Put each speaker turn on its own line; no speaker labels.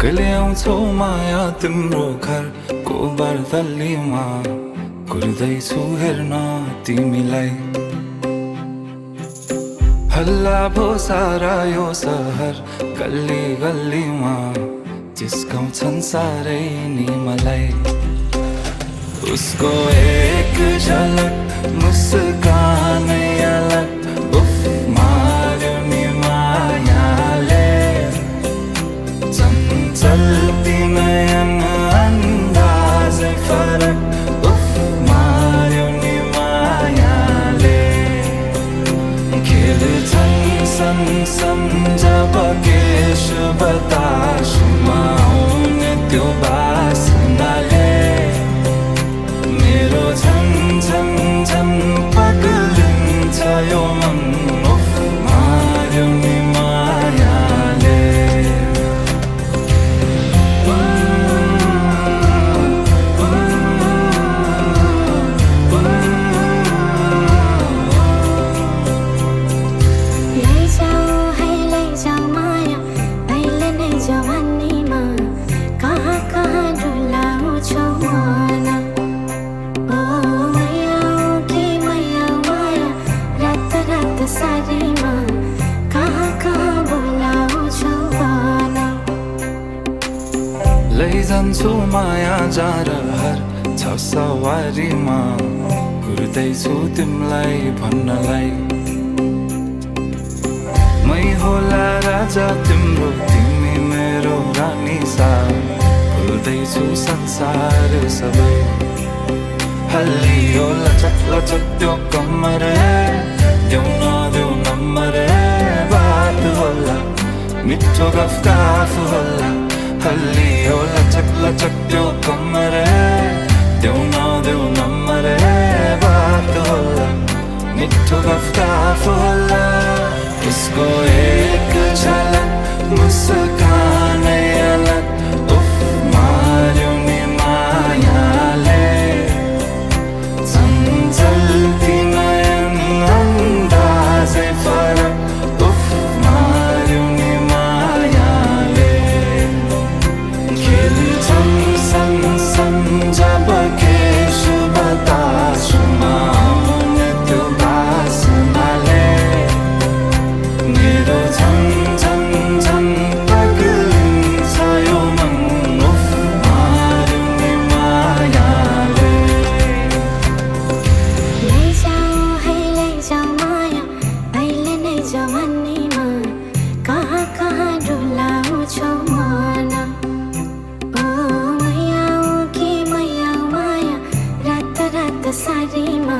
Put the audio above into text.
कहिले आउँछौ माया तिम्रो घरको बर्दलीमा कुर्दैछु हेर्न तिमीलाई हल्ला भो सारा यो सहर गल्ली गल्लीमा जिस्काउँछन् सारै नि मलाई उसको एक झलक मुस्कानै अलग उफ मार्यो नि मायाले चञ्चल्ती नयन अन्दाजै फरक उफ मार्यो नि मायाले खेल्छन् सँगसँग जब केश बतासमा आउने त्यो बासनाले मेरो झन् झन् झन् पगलिन्छ यो मन उफ मार्यो नि मायाले लैजान्छु माया जारहर छ सवारीमा कुर्दैछु तिमीलाई भन्नलाई मै होला राजा तिम्रो तिमी मेरो रानी सा भुल्दैछु संसार सबै हल्लियो लचक लचक त्यो कम्मर देऊ नदेऊ नम्बर बात होला मिठो गफ होला हल्लियो लचक लचक त्यो कम्मर देऊ नदेऊ नम्बर बात होला मिठो गफ होला उसको एक झलक मुस्कानै अलग उफ मार्यो नि मायाले चञ्चल्ती नयन अन्दाजै फरक उफ मार्यो नि मायाले खेल्छन् सँगसँग जब केश बतासमा आउने त्यो बासनाले मेरो झन् झन् झन् पगलिन्छ यो मन उफ मार्यो नि मायाले
लैजाऊ माया अहिले नै जवानीमा कहाँ कहाँ डुलाउँछौ मन ओ मैया कि मैया माया रात रात सारीमा